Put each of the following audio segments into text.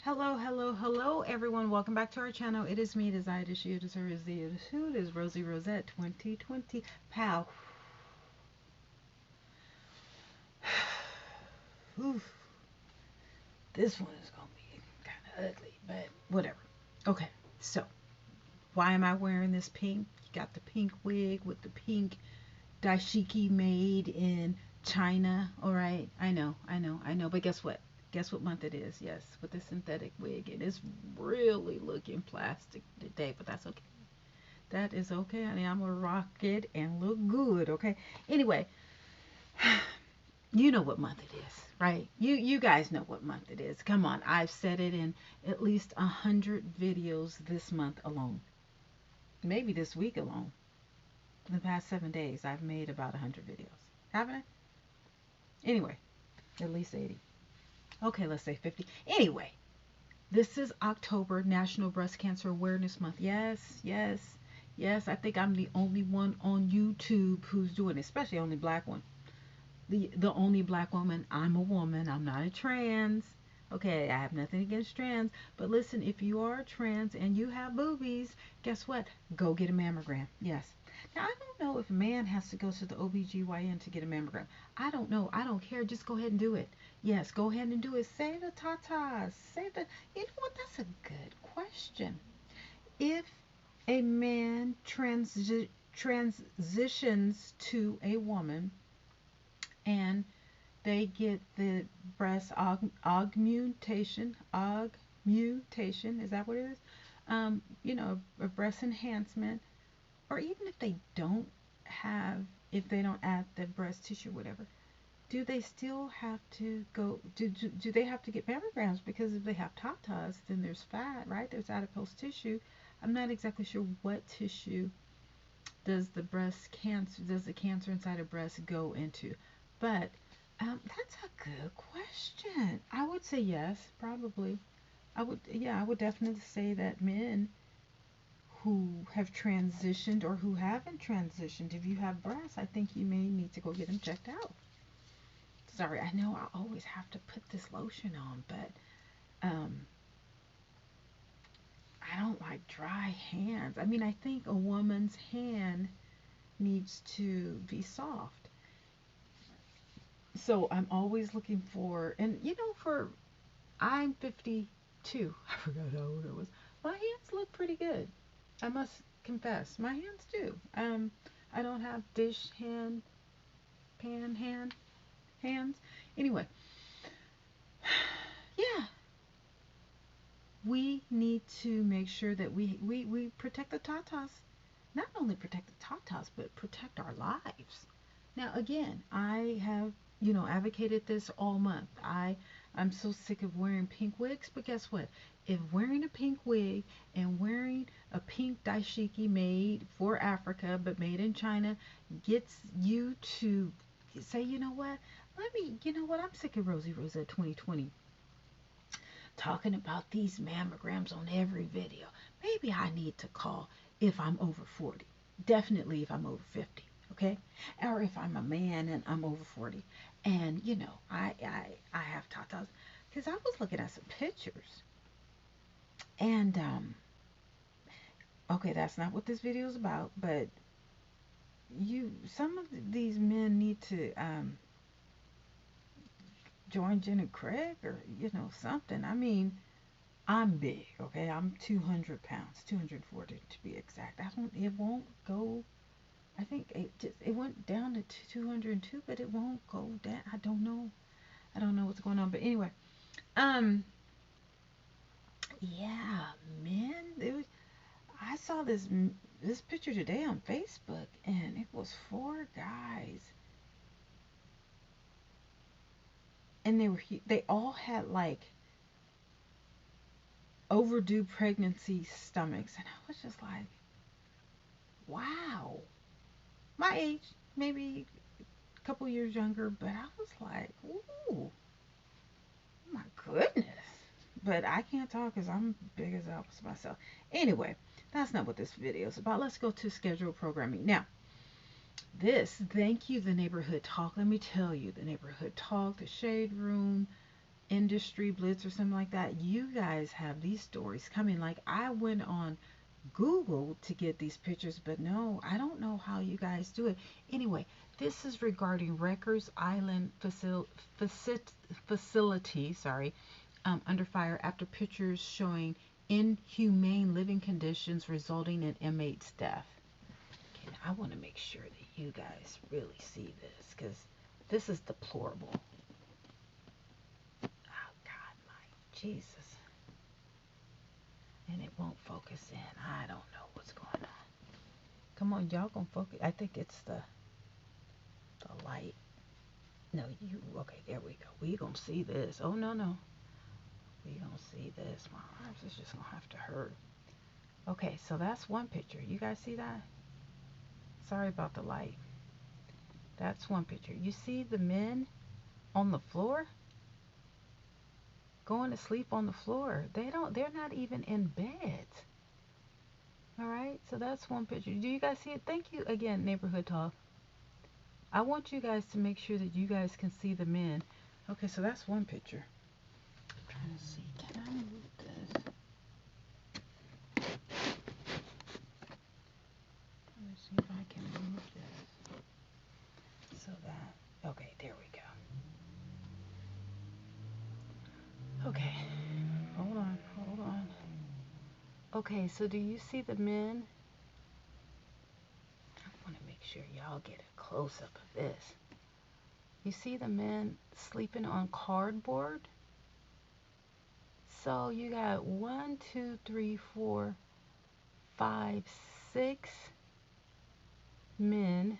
Hello, hello, hello, everyone. Welcome back to our channel. It is me, Desire to She, it is her, it is the, it is who, it is Rosie Rosette 2020. Pow. Oof. This one is going to be kind of ugly, but whatever. Okay, so why am I wearing this pink? You got the pink wig with the pink dashiki made in China. All right, I know. But guess what? Guess what month it is? Yes, with the synthetic wig. It is really looking plastic today, but that's okay. That is okay, honey. I'm gonna rock it and look good, okay? Anyway, you know what month it is, right? You guys know what month it is. Come on, I've said it in at least 100 videos this month alone. Maybe this week alone. In the past 7 days, I've made about 100 videos. Haven't I? Anyway, at least 80. Okay, let's say 50. Anyway, this is October, National Breast Cancer Awareness Month. Yes, yes, yes. I think I'm the only one on YouTube who's doing it, especially only black one. The only black woman. I'm a woman. I'm not a trans. Okay, I have nothing against trans, but listen, if you are trans and you have boobies, guess what? Go get a mammogram. Yes. Now, I don't know if a man has to go to the OBGYN to get a mammogram. I don't know. I don't care. Just go ahead and do it. Yes, go ahead and do it. Save the tatas. Save the. You know what? That's a good question. If a man transitions to a woman and they get the breast augmentation, is that what it is? A breast enhancement, or even if they don't have, if they don't add the breast tissue, whatever, do they still have to go, do they have to get mammograms? Because if they have tatas, then there's fat, right? There's adipose tissue. I'm not exactly sure what tissue does the cancer inside of breast go into, but that's a good question. I would say yes, probably. Yeah, I would definitely say that men who have transitioned or who haven't transitioned, if you have breasts, I think you may need to go get them checked out. Sorry, I know I always have to put this lotion on, but um, I don't like dry hands. I mean, I think a woman's hand needs to be soft. So I'm always looking for, and I'm 52. I forgot how old I was. My hands look pretty good. I must confess, my hands do. I don't have dish hand, pan hands. Anyway, yeah, we need to make sure that we protect the tatas. Not only protect the tatas, but protect our lives. Now, again, I have, advocated this all month. I'm so sick of wearing pink wigs, but guess what? If wearing a pink wig and wearing a pink daishiki made for Africa but made in China gets you to say, you know what, I'm sick of Rosie Rosette 2020 talking about these mammograms on every video. Maybe I need to call if I'm over 40. Definitely if I'm over 50, okay? Or if I'm a man and I'm over 40. And I have tatas because I was looking at some pictures. And okay, that's not what this video is about, but some of these men need to join Jenna Craig or something. I mean, I'm big, okay? I'm 200 pounds, 240 to be exact. It won't go, I think it went down to 202, but it won't go down. I don't know. I don't know what's going on. But anyway, um, yeah, man, I saw this picture today on Facebook, and it was four guys, and they all had like overdue pregnancy stomachs, and I was just like, wow. My age, maybe a couple years younger, but I was like, ooh, my goodness. But I can't talk because I'm big as Elvis myself. Anyway, that's not what this video is about. Let's go to scheduled programming. Now, thank you, the neighborhood talk. Let me tell you, the neighborhood talk, the shade room, Industry Blitz or something like that, you guys have these stories coming. Like, I went on Google to get these pictures, but no, I don't know how you guys do it. Anyway, this is regarding Rikers Island facility, under fire after pictures showing inhumane living conditions resulting in inmates' death. Okay, I want to make sure that you guys really see this, because this is deplorable. Oh God, my Jesus. And it won't focus in. I don't know what's going on. Come on, y'all gonna focus. I think it's the light. No, you, okay, there we go. We gonna see this. Oh, no, no. We gonna see this. My arms is just gonna have to hurt. Okay, so that's one picture. You guys see that? Sorry about the light. That's one picture. You see the men on the floor? Going to sleep on the floor. They're not even in bed. All right, so that's one picture. Do you guys see it? Thank you again, Neighborhood Talk. I want you guys to make sure that you guys can see the men. Okay, so that's one picture. I'm trying to see. Can I move this? Let me see if I can move this. So that, okay, there we go. Okay, hold on. Okay, so do you see the men? I want to make sure y'all get a close-up of this. You see the men sleeping on cardboard? So you got 1, 2, 3, 4, 5, 6 men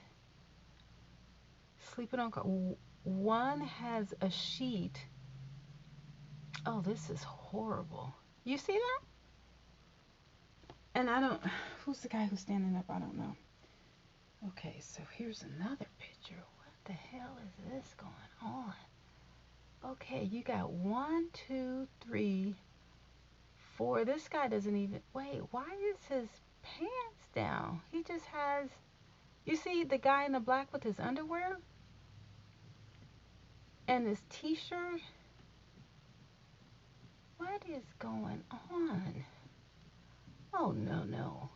sleeping on cardboard. One has a sheet. Oh, this is horrible. You see that? And I don't, who's the guy who's standing up? I don't know. Okay, so here's another picture. What the hell is this going on? Okay, you got 1, 2, 3, 4. This guy doesn't even, wait, why is his pants down? He just has, you see the guy in the black with his underwear? And his t-shirt? What is going on? Oh, no.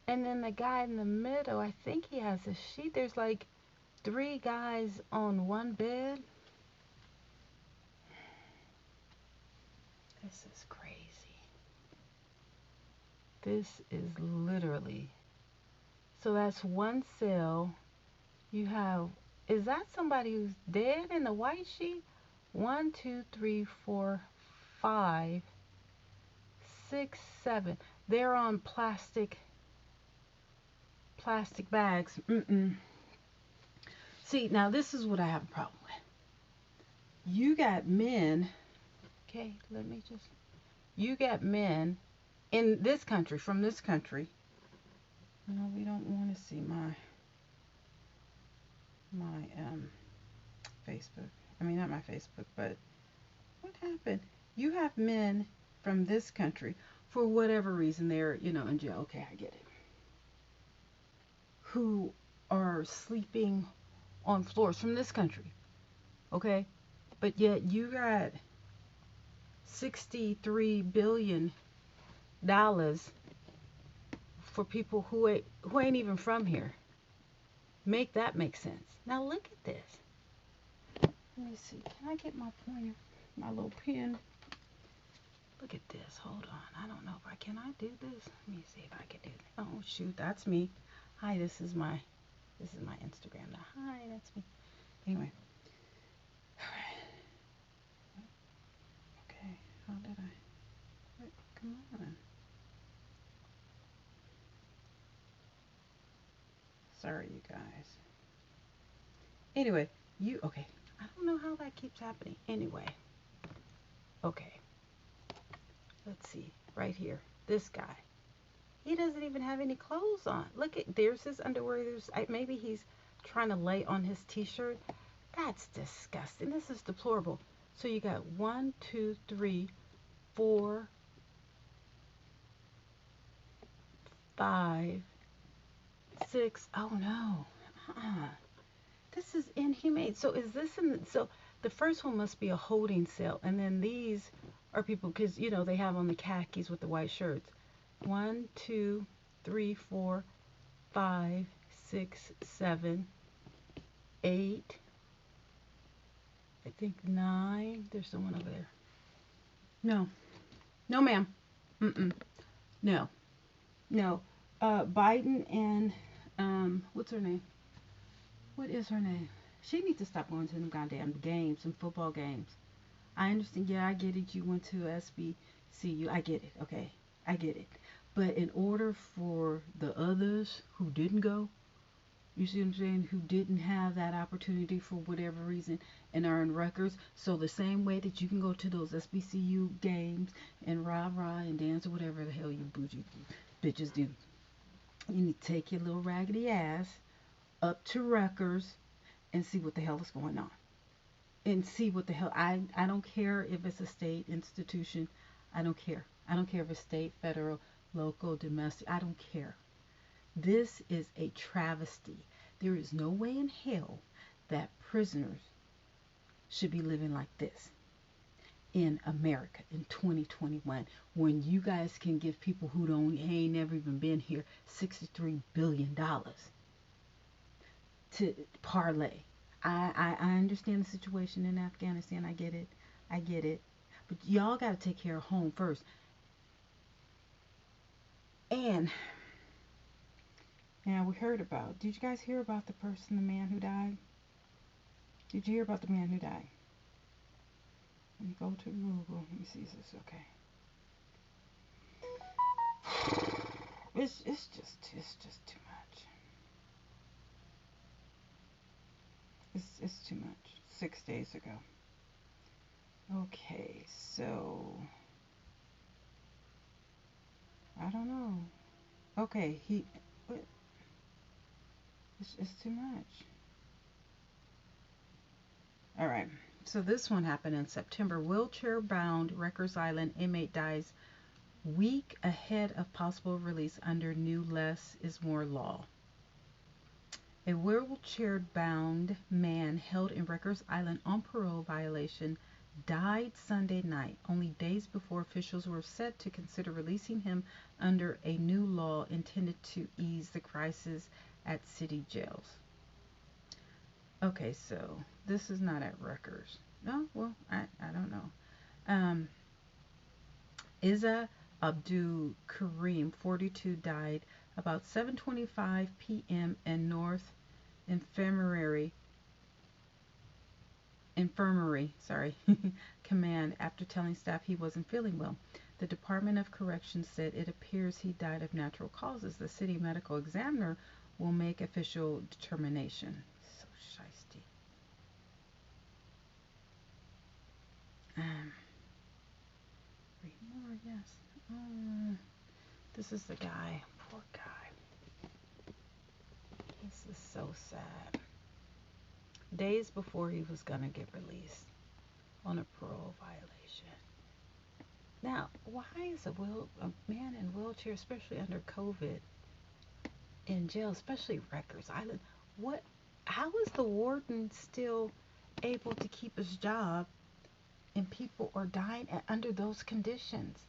And then the guy in the middle, I think he has a sheet. There's like 3 guys on one bed. This is crazy. This is literally, so that's one cell. You have, is that somebody who's dead in the white sheet? 1, 2, 3, 4, 5, 6, 7. They're on plastic bags. See, now this is what I have a problem with. You got men, okay, you got men in this country, from this country. No, we don't want to see my Facebook. I mean, not my Facebook, but what happened? You have men from this country, for whatever reason, they're, in jail. Okay, I get it. Who are sleeping on floors from this country. Okay? But yet you got $63 billion for people who ain't even from here. Make that make sense. Now look at this. Let me see. Can I get my pointer? My little pen? Look at this. Hold on. I don't know if can I do this? Let me see if I can do this. Oh shoot, that's me. Hi, this is my Instagram now. Hi, that's me. Anyway. Okay, how did I? Wait, come on. Sorry, you guys. Anyway, okay. I don't know how that keeps happening. Anyway. Okay. Let's see. Right here. This guy. He doesn't even have any clothes on. Look at, there's his underwear. Maybe he's trying to lay on his t-shirt. That's disgusting. This is deplorable. So you got 1, 2, 3, 4, 5, 6. Oh no. This is inhumane. So is this so The first one must be a holding cell, and then these are people because they have on the khakis with the white shirts. 1, 2, 3, 4, 5, 6, 7, 8. I think 9. There's someone over there. No, no, ma'am. Mm-mm. No, no. Biden and what's her name? What is her name? She needs to stop going to them goddamn games, some football games. I understand. Yeah, I get it. You went to SBCU. I get it. Okay, I get it. But in order for the others who didn't go, you see what I'm saying, who didn't have that opportunity for whatever reason and are in records, so the same way that you can go to those SBCU games and rah-rah and dance or whatever the hell you bougie bitches do, you need to take your little raggedy ass up to Rutgers and see what the hell is going on. And see what the hell, I don't care if it's a state institution. I don't care. I don't care if it's state, federal, local, domestic. I don't care. This is a travesty. There is no way in hell that prisoners should be living like this in America in 2021 when you guys can give people who ain't never even been here $63 billion to parlay. I understand the situation in Afghanistan. I get it. I get it. But y'all got to take care of home first. And now we heard about, did you guys hear about the man who died? Did you hear about the man who died? Let me go to Google. Let me see if this is okay. It's just too much. It's too much. 6 days ago. Okay, so I don't know. Okay, it's too much. All right. So this one happened in September. Wheelchair-bound Rikers Island inmate dies week ahead of possible release under new less is more law. A wheelchair-bound man held in Rikers Island on parole violation died Sunday night, only days before officials were set to consider releasing him under a new law intended to ease the crisis at city jails. Okay, so this is not at Rikers. No, well, I don't know. Iza Abdul Karim, 42, died about 7:25 p.m. in North Infirmary Command after telling staff he wasn't feeling well. The Department of Corrections said it appears he died of natural causes. The city medical examiner will make official determination. So shiesty. Read more, yes. This is the guy. Poor guy. This is so sad. Days before he was going to get released on a parole violation. Now, why is a man in a wheelchair, especially under COVID, in jail, especially Rikers Island? How is the warden still able to keep his job and people are dying under those conditions?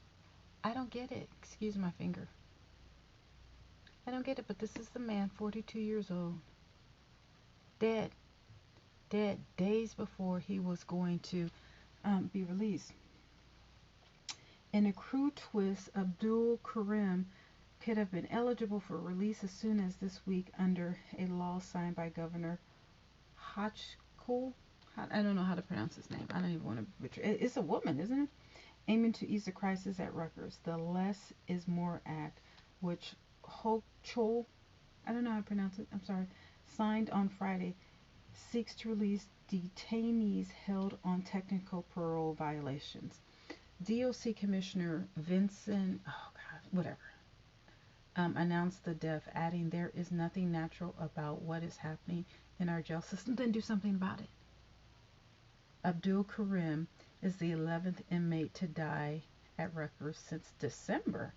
I don't get it. Excuse my finger. I don't get it, but this is the man, 42 years old, dead days before he was going to be released. In a crude twist, Abdul Karim could have been eligible for release as soon as this week under a law signed by Governor Hochul. I don't know how to pronounce his name. I don't even want to butcher it. It's a woman, isn't it? Aiming to ease the crisis at Rutgers. The Less is More Act, which Hochul, I don't know how to pronounce it, I'm sorry, signed on Friday, seeks to release detainees held on technical parole violations. DOC Commissioner Vincent, announced the death, adding, "There is nothing natural about what is happening in our jail system." Then do something about it. Abdul Karim is the 11th inmate to die at Rutgers since December.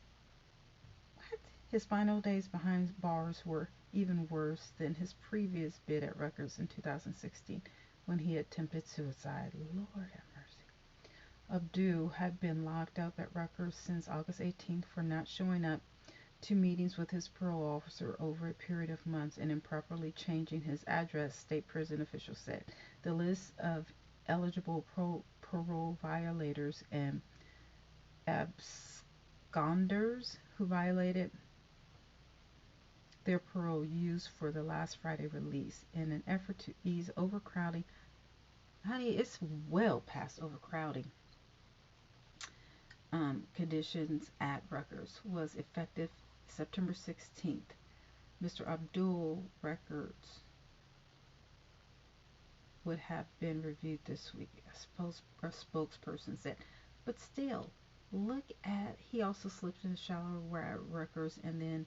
What? His final days behind bars were even worse than his previous bid at Rutgers in 2016, when he attempted suicide. Lord have mercy. Abdul had been locked up at Rutgers since August 18th for not showing up to meetings with his parole officer over a period of months and improperly changing his address, state prison officials said. The list of eligible parole violators and absconders who violated their parole used for the last Friday release in an effort to ease overcrowding. Honey, it's well past overcrowding. Conditions at Rutgers was effective September 16th. Mr. Abdul records would have been reviewed this week, a spokesperson said. But still, look at, he also slipped in the shower at Rutgers and then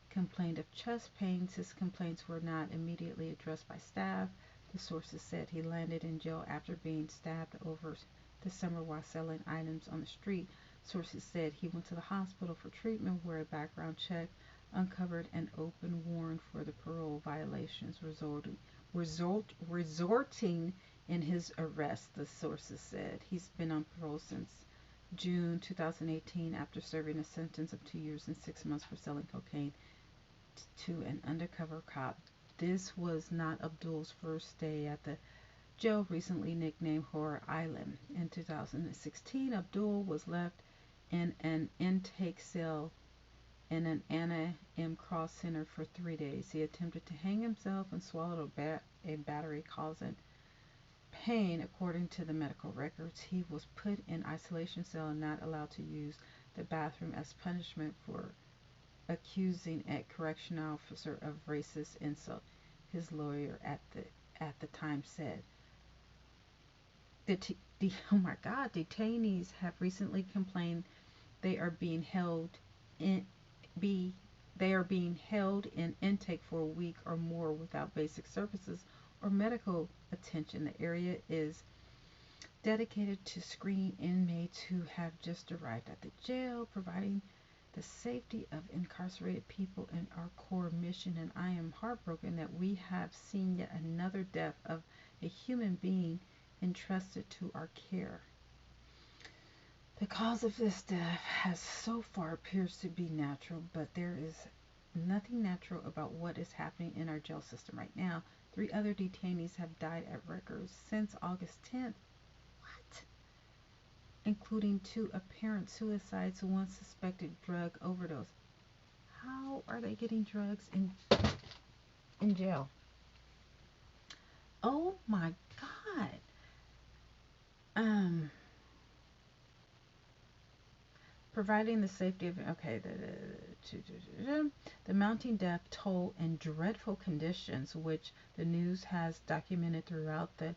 complained of chest pains. His complaints were not immediately addressed by staff. The sources said he landed in jail after being stabbed over the summer while selling items on the street. Sources said he went to the hospital for treatment where a background check uncovered an open warrant for the parole violations resulting in his arrest, the sources said. He's been on parole since June 2018 after serving a sentence of 2 years and 6 months for selling cocaine to an undercover cop. This was not Abdul's first day at the jail, recently nicknamed Horror Island. In 2016, Abdul was left in an intake cell in an Anna M. Cross Center for 3 days. He attempted to hang himself and swallowed a battery causing pain, according to the medical records. He was put in isolation cell and not allowed to use the bathroom as punishment for accusing a correctional officer of racist insult, his lawyer at the time said. Oh my God, detainees have recently complained they are being held in intake for a week or more without basic services or medical attention. The area is dedicated to screening inmates who have just arrived at the jail, providing the safety of incarcerated people in our core mission, and I am heartbroken that we have seen yet another death of a human being entrusted to our care. The cause of this death has so far appears to be natural, but there is nothing natural about what is happening in our jail system right now. 3 other detainees have died at Rikers since August 10th. What? Including 2 apparent suicides, 1 suspected drug overdose. How are they getting drugs in jail? Oh my God. Providing the safety of, okay, the mounting death toll and dreadful conditions which the news has documented throughout the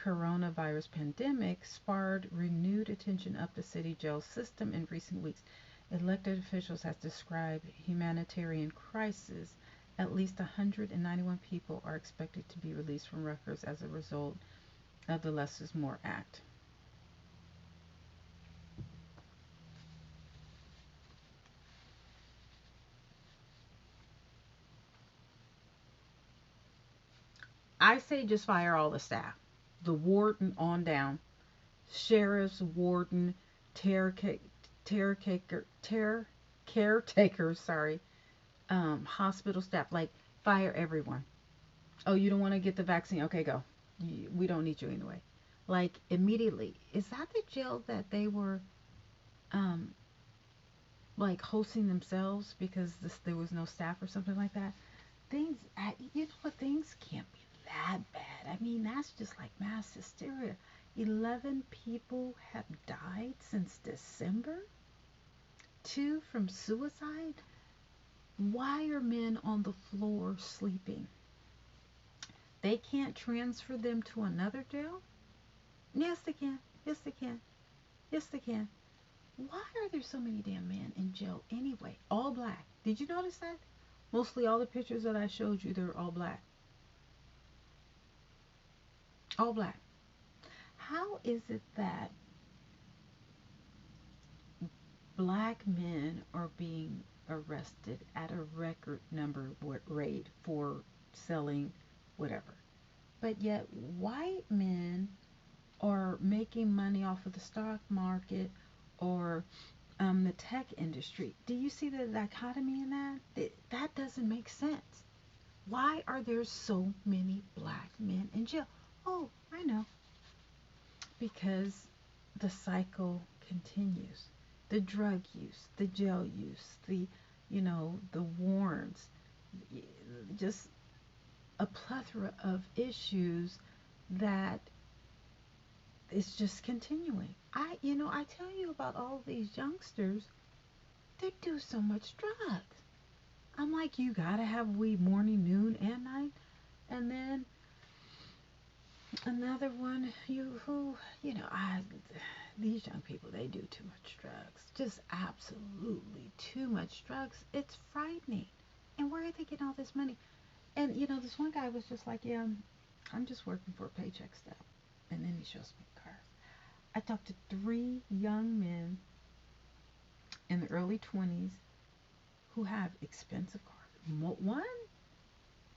coronavirus pandemic sparked renewed attention of the city jail system in recent weeks. Elected officials have described humanitarian crisis. At least 191 people are expected to be released from Rikers as a result of the Less is More Act. I say just fire all the staff, the warden on down, sheriffs, warden, caretakers, hospital staff, like fire everyone. Oh, you don't want to get the vaccine? Okay, go. We don't need you anyway. Like immediately. Is that the jail that they were um like hosting themselves because there was no staff or something like that? Things, you know what? Things can't be that bad. I mean, that's just like mass hysteria. 11 people have died since December. 2 from suicide. Why are men on the floor sleeping? They can't transfer them to another jail? Yes, they can. Yes, they can. Yes, they can. Why are there so many damn men in jail anyway? All black. Did you notice that? Mostly all the pictures that I showed you, they're all black. All black. How is it that black men are being arrested at a record number rate for selling whatever? But yet, white men are making money off of the stock market or the tech industry. Do you see the dichotomy in that? That doesn't make sense. Why are there so many black men in jail? Oh, I know. Because the cycle continues. The drug use, the jail use, the warrants, just a plethora of issues that is just continuing. I tell you about all these youngsters, they do so much drugs. I'm like, you gotta have weed morning, noon, and night. And then another one, these young people, they do too much drugs. Just absolutely too much drugs. It's frightening. And where are they getting all this money? And, this one guy was just like, yeah, I'm just working for a paycheck stub. And then he shows me cars. I talked to 3 young men in the early 20s who have expensive cars. One,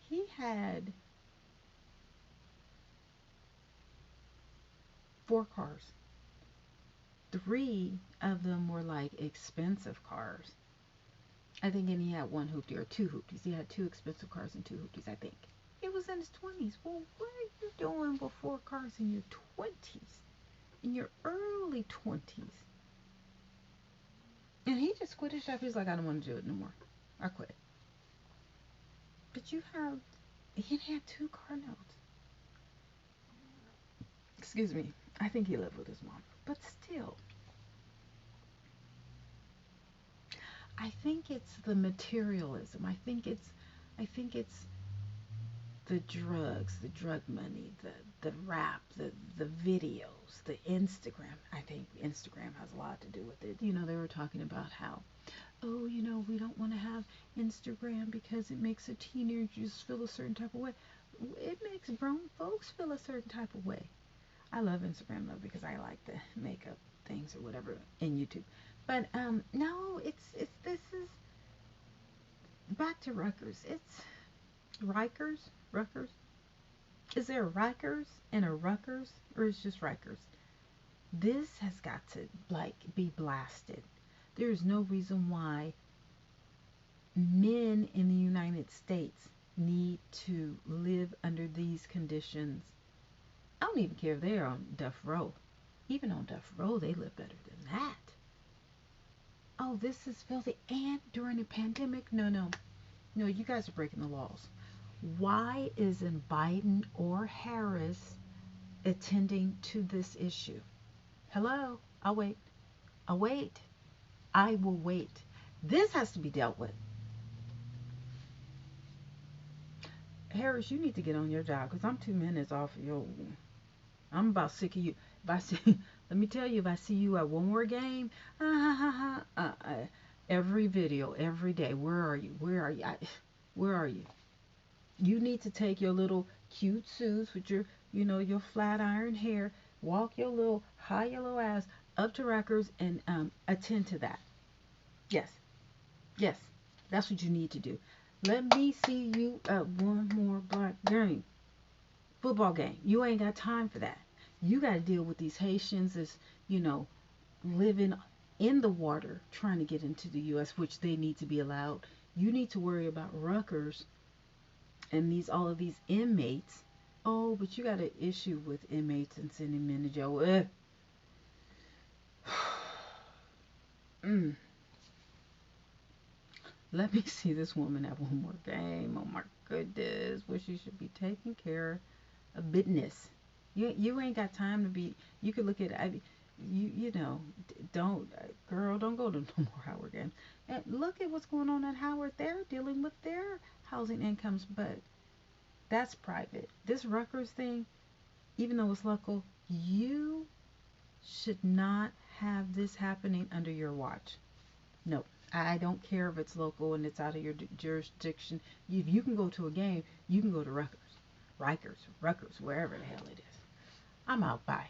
he had 4 cars. 3 of them were like expensive cars. I think, and he had 1 hoopty or 2 hoopties. He had 2 expensive cars and 2 hoopties, I think. It was in his 20s. Well, what are you doing with 4 cars in your 20s? In your early 20s? And he just quit his job. He's like, I don't want to do it no more. I quit. But he had 2 car notes. Excuse me. I think he lived with his mom. But still, I think it's the materialism. I think it's the drugs, the drug money, the rap, the videos, the Instagram. I think Instagram has a lot to do with it. They were talking about how, oh, we don't want to have Instagram because it makes a teenager just feel a certain type of way. It makes grown folks feel a certain type of way. I love Instagram though because I like the makeup things or whatever in YouTube. But no, it's this is back to Rutgers. It's Rikers. Is there a Rikers and a Rutgers, or is it just Rikers? This has got to be blasted. There is no reason why men in the United States need to live under these conditions. I don't even care if they're on death row. Even on death row, they live better than that. Oh, this is filthy. And during a pandemic, no, you guys are breaking the laws. Why isn't Biden or Harris attending to this issue? Hello? I'll wait. I will wait. This has to be dealt with. Harris, you need to get on your job because I'm 2 minutes off of your. I'm about sick of you. If I see, let me tell you, if I see you at one more game, every video, every day, where are you? Where are you? You need to take your little cute suits with your flat iron hair, walk your little high yellow ass up to Rikers and attend to that. Yes, that's what you need to do. Let me see you at one more black game, football game. You ain't got time for that. You got to deal with these Haitians as living in the water trying to get into the U.S., which they need to be allowed. You need to worry about Rutgers and all of these inmates. Oh, but you got an issue with inmates and sending men to jail. Let me see this woman have one more game. Oh my goodness, where she should be taking care of business. You ain't got time to be. You could look at. Don't go to no more Howard games. And look at what's going on at Howard. They're dealing with their housing incomes, but that's private. This Rutgers thing, even though it's local, you should not have this happening under your watch. No, I don't care if it's local and it's out of your jurisdiction. If you can go to a game, you can go to Rutgers, wherever the hell it is. I'm out. Bye.